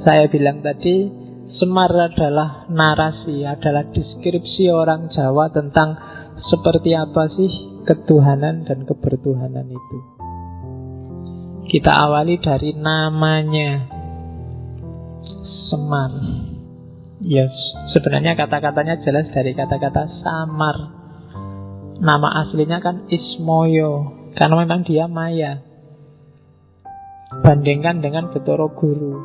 Saya bilang tadi, Semar adalah narasi, adalah deskripsi orang Jawa tentang seperti apa sih ketuhanan dan kebertuhanan itu. Kita awali dari namanya, Semar. Ya, sebenarnya kata-katanya jelas dari kata-kata samar. Nama aslinya kan Ismoyo, karena memang dia Maya. Bandingkan dengan Betara Guru.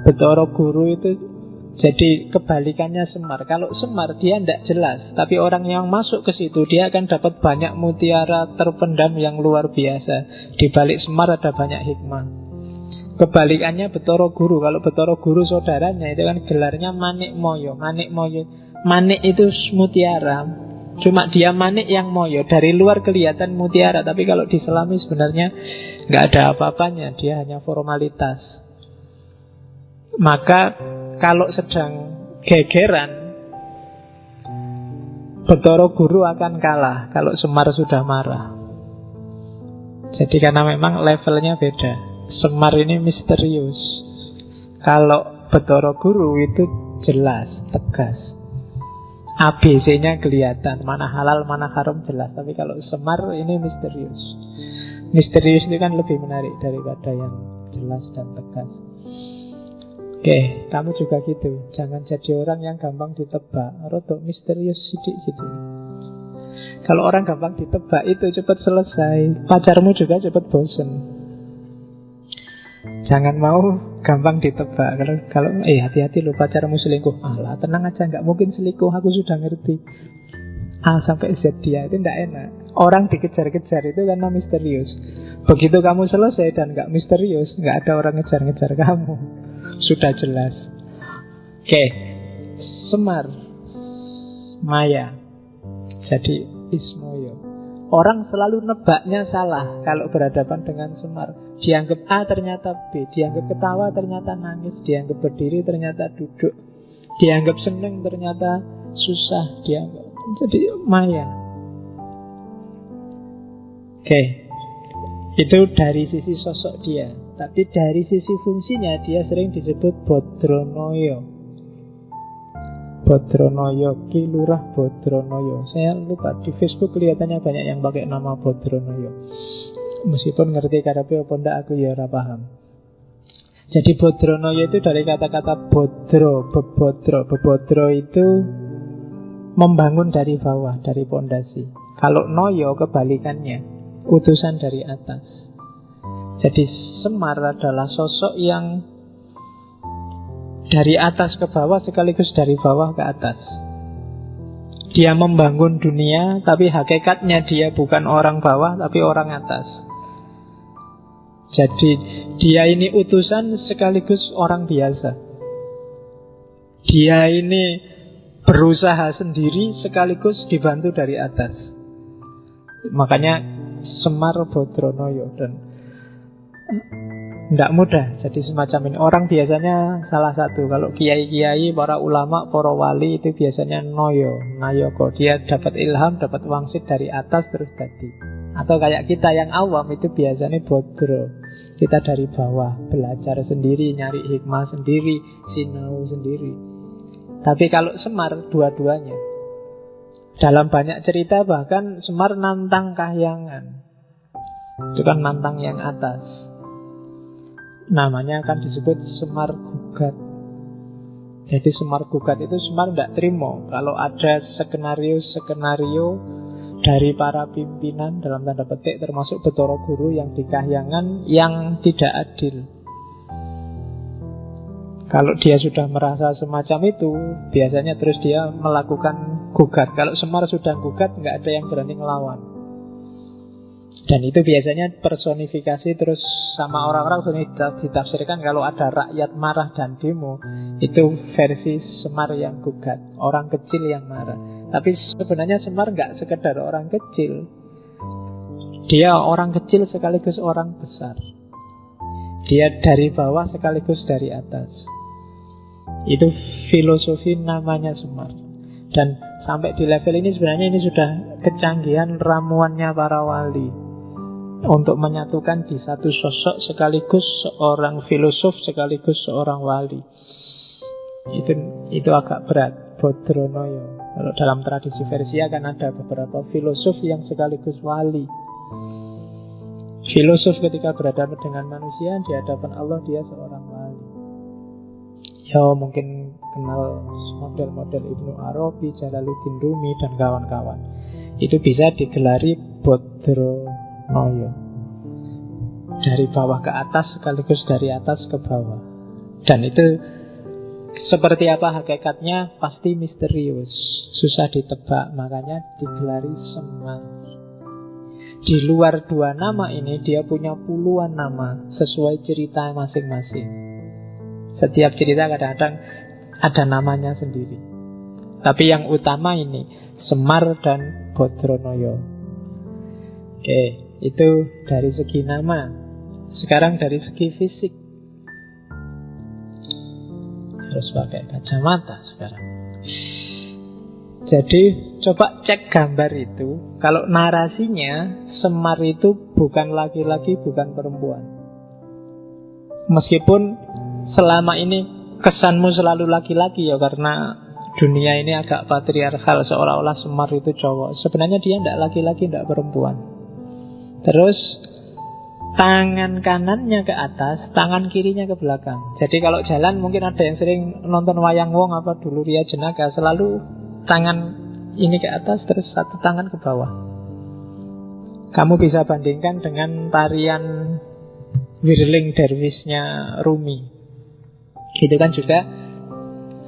Betara Guru itu jadi kebalikannya Semar. Kalau Semar dia tidak jelas, tapi orang yang masuk ke situ dia akan dapat banyak mutiara terpendam yang luar biasa. Di balik Semar ada banyak hikmah. Kebalikannya Betara Guru. Kalau Betara Guru saudaranya itu kan gelarnya Manik Moyo. Manik Moyo, manik itu mutiara. Cuma dia manik yang moyo. Dari luar kelihatan mutiara, tapi kalau diselami sebenarnya nggak ada apa-apanya. Dia hanya formalitas. Maka kalau sedang gegeran, Betara Guru akan kalah kalau Semar sudah marah. Jadi karena memang levelnya beda. Semar ini misterius. Kalau Betara Guru itu jelas, tegas. ABC-nya kelihatan, mana halal, mana haram jelas. Tapi kalau Semar ini misterius. Misterius itu kan lebih menarik daripada yang jelas dan tegas. Oke, kamu juga gitu. Jangan jadi orang yang gampang ditebak. Rodok misterius sidik-sidik. Kalau orang gampang ditebak itu cepat selesai. Pacarmu juga cepat bosen. Jangan mau gampang ditebak. Kalau hati-hati lo, pacarmu selingkuh. Alah, tenang aja, nggak mungkin selingkuh, aku sudah ngerti. A sampai Z dia, itu tidak enak. Orang dikejar-kejar itu karena misterius. Begitu kamu selesai dan nggak misterius, nggak ada orang ngejar-ngejar kamu. Sudah jelas. Oke, Semar, Maya, jadi Ismoyo. Orang selalu nebaknya salah kalau berhadapan dengan Semar. Dianggap A ternyata B, dianggap ketawa ternyata nangis, dianggap berdiri ternyata duduk, dianggap seneng ternyata susah, dianggap jadi Maya. Oke, itu dari sisi sosok dia. Tapi dari sisi fungsinya dia sering disebut Bodronoyo. Bodronoyo, Ki Lurah Bodronoyo. Saya lupa, di Facebook kelihatannya banyak yang pakai nama Bodronoyo. Meskipun ngerti karape apa ndak, aku ya ora paham. Jadi Bodronoyo itu dari kata-kata bodro, bebodro. Bebodro itu membangun dari bawah, dari pondasi. Kalau noyo kebalikannya, utusan dari atas. Jadi Semar adalah sosok yang dari atas ke bawah sekaligus dari bawah ke atas. Dia membangun dunia, tapi hakikatnya dia bukan orang bawah, tapi orang atas. Jadi dia ini utusan sekaligus orang biasa. Dia ini berusaha sendiri sekaligus dibantu dari atas. Makanya Semar Bodronoyo. Dan tidak mudah jadi semacam ini. Orang biasanya salah satu. Kalau kiai-kiai, para ulama, para wali itu biasanya noyo, nayoko. Dia dapat ilham, dapat wangsit dari atas terus jadi. Atau kayak kita yang awam itu biasanya bodro. Kita dari bawah, belajar sendiri, nyari hikmah sendiri, sinau sendiri. Tapi kalau Semar dua-duanya. Dalam banyak cerita bahkan Semar nantang kahyangan. Itu kan nantang yang atas. Namanya akan disebut Semar Gugat. Jadi Semar Gugat itu Semar tidak terima kalau ada skenario-skenario dari para pimpinan dalam tanda petik termasuk Betara Guru yang di kahyangan yang tidak adil. Kalau dia sudah merasa semacam itu, biasanya terus dia melakukan gugat. Kalau Semar sudah gugat, nggak ada yang berani ngelawan. Dan itu biasanya personifikasi terus sama orang-orang sudah ditafsirkan kalau ada rakyat marah dan demo, itu versi Semar yang gugat, orang kecil yang marah. Tapi sebenarnya Semar nggak sekedar orang kecil. Dia orang kecil sekaligus orang besar. Dia dari bawah sekaligus dari atas. Itu filosofi namanya Semar. Dan sampai di level ini sebenarnya ini sudah kecanggihan ramuannya para wali. untuk menyatukan di satu sosok sekaligus seorang filosof sekaligus seorang wali. Itu agak berat, Bodronoyo. Kalau dalam tradisi Persia kan ada beberapa filosof yang sekaligus wali. Filosof ketika berhadapan dengan manusia, di hadapan Allah dia seorang wali. Ya mungkin kenal model-model Ibnu Arabi, Jalaluddin Rumi dan kawan-kawan. Itu bisa digelari Bodronoyo. Dari bawah ke atas sekaligus dari atas ke bawah. Dan itu seperti apa hakikatnya pasti misterius, susah ditebak, makanya digelari Semar. Di luar dua nama ini dia punya puluhan nama sesuai cerita masing-masing. Setiap cerita kadang-kadang ada namanya sendiri. Tapi yang utama ini Semar dan Bodronoyo. Oke, itu dari segi nama. Sekarang dari segi fisik. Harus pakai kacamata sekarang. Jadi coba cek gambar itu. Kalau narasinya Semar itu bukan laki-laki, bukan perempuan. Meskipun selama ini kesanmu selalu laki-laki ya, karena dunia ini agak patriarkal, seolah-olah Semar itu cowok. Sebenarnya dia tidak laki-laki, tidak perempuan. Terus tangan kanannya ke atas, tangan kirinya ke belakang. Jadi kalau jalan mungkin ada yang sering nonton wayang wong apa dulu Ria Jenaka, selalu tangan ini ke atas terus satu tangan ke bawah. Kamu bisa bandingkan dengan tarian Whirling Derwishnya Rumi. Itu kan juga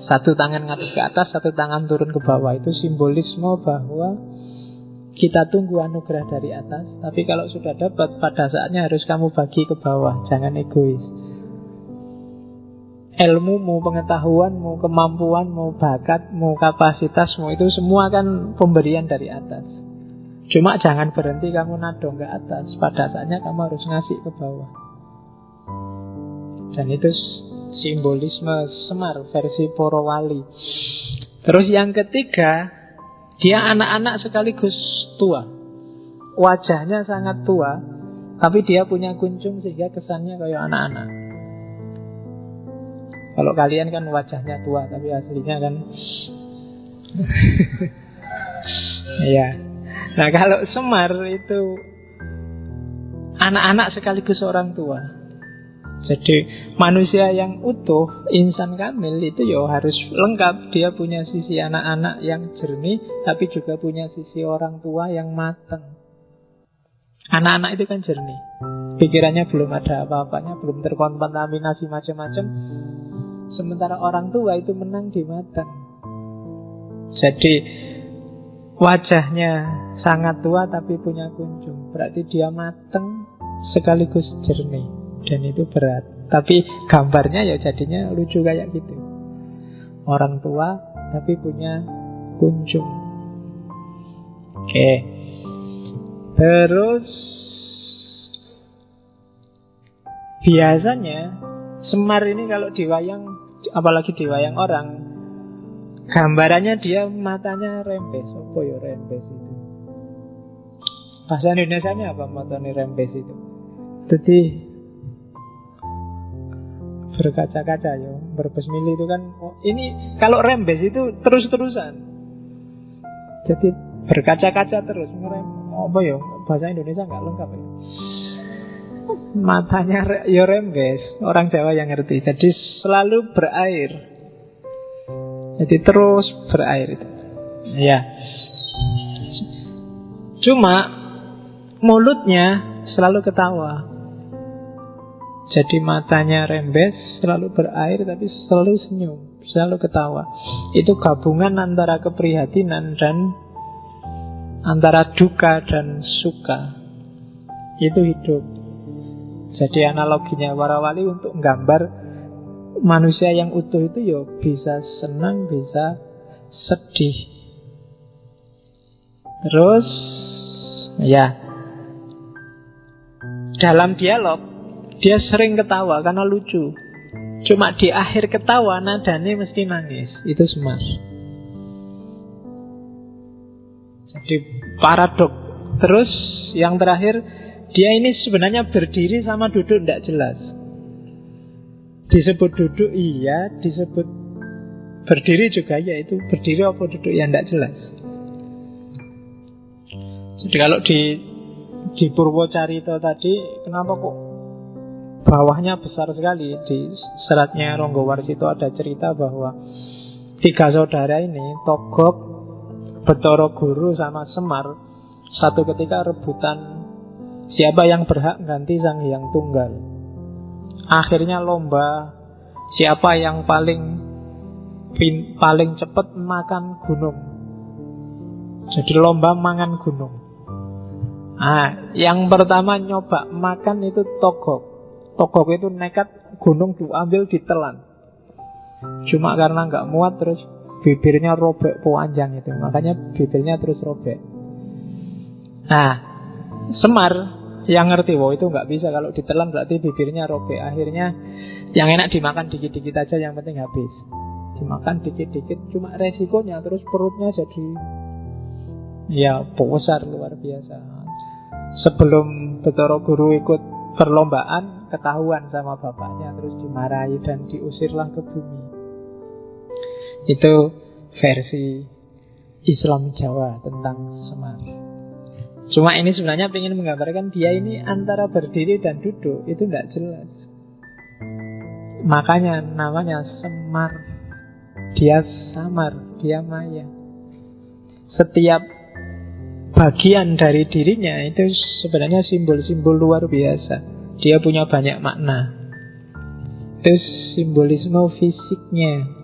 satu tangan ngadep ke atas, satu tangan turun ke bawah. Itu simbolisme bahwa kita tunggu anugerah dari atas, tapi kalau sudah dapat, pada saatnya harus kamu bagi ke bawah. Jangan egois. Ilmumu, pengetahuanmu, kemampuanmu, bakatmu, kapasitasmu, itu semua kan pemberian dari atas. Cuma jangan berhenti kamu nadong ke atas. Pada saatnya kamu harus ngasih ke bawah. Dan itu simbolisme Semar versi para wali. Terus yang ketiga, dia anak-anak sekaligus tua. Wajahnya sangat tua, tapi dia punya kuncung sehingga kesannya kayak anak-anak. Kalau kalian kan wajahnya tua, tapi aslinya kan ya. Nah kalau Semar itu anak-anak sekaligus orang tua. Jadi manusia yang utuh, insan kamil itu ya harus lengkap. Dia punya sisi anak-anak yang jernih, tapi juga punya sisi orang tua yang matang. Anak-anak itu kan jernih, pikirannya belum ada apa-apanya, belum terkontaminasi macam-macam. Sementara orang tua itu menang di matang. Jadi wajahnya sangat tua tapi punya kunjung, berarti dia matang sekaligus jernih. Dan itu berat. Tapi gambarnya ya jadinya lucu kayak gitu. Orang tua tapi punya kunjung. Oke. Terus biasanya Semar ini kalau diwayang, apalagi diwayang orang, gambarannya dia matanya rembes. Apa ya rembes itu? Bahasa Indonesianya apa matanya rembes itu? Jadi berkaca-kaca ya, berbesmili itu kan. Ini kalau rembes itu terus-terusan. Jadi berkaca-kaca terus. Apa ya? Bahasa Indonesia nggak lengkap ya. Matanya ya rembes. Orang Jawa yang ngerti. Jadi selalu berair. Jadi terus berair itu. Ya. Cuma mulutnya selalu ketawa. Jadi matanya rembes, selalu berair, tapi selalu senyum, selalu ketawa. Itu gabungan antara keprihatinan dan antara duka dan suka. Itu hidup. Jadi analoginya para wali untuk menggambar manusia yang utuh itu ya bisa senang, bisa sedih. Terus ya dalam dialog dia sering ketawa karena lucu. Cuma di akhir ketawa nadanya mesti nangis. Itu Semar. Jadi paradok. Terus yang terakhir, Dia ini sebenarnya berdiri sama duduk tidak jelas. Disebut duduk iya, disebut berdiri juga ya. Itu berdiri apa duduk yang tidak jelas. Jadi kalau di Purwocarito tadi, kenapa kok bawahnya besar sekali? Di seratnya Ronggo Warsito ada cerita bahwa 3 saudara ini, Togog, Betoro Guru sama Semar, satu ketika rebutan siapa yang berhak ganti Sang Hyang Tunggal. Akhirnya lomba siapa yang paling cepat makan gunung. Jadi lomba mangan gunung. Yang pertama nyoba makan itu Togog. Togog itu nekat gunung diambil ditelan. Cuma karena nggak muat terus bibirnya robek panjang itu. Makanya bibirnya terus robek. Semar yang ngerti, itu nggak bisa, kalau ditelan berarti bibirnya robek. Akhirnya yang enak dimakan dikit-dikit aja, yang penting habis. Dimakan dikit-dikit, cuma resikonya terus perutnya jadi besar luar biasa. Sebelum Betoro Guru ikut perlombaan, ketahuan sama bapaknya, terus dimarahi dan diusirlah ke bumi. Itu versi Islam Jawa tentang Semar. Cuma ini sebenarnya ingin menggambarkan dia ini antara berdiri dan duduk itu tidak jelas. Makanya namanya Semar. Dia samar, dia maya. Setiap bagian dari dirinya itu sebenarnya simbol-simbol luar biasa. Dia punya banyak makna. Itu simbolisme fisiknya.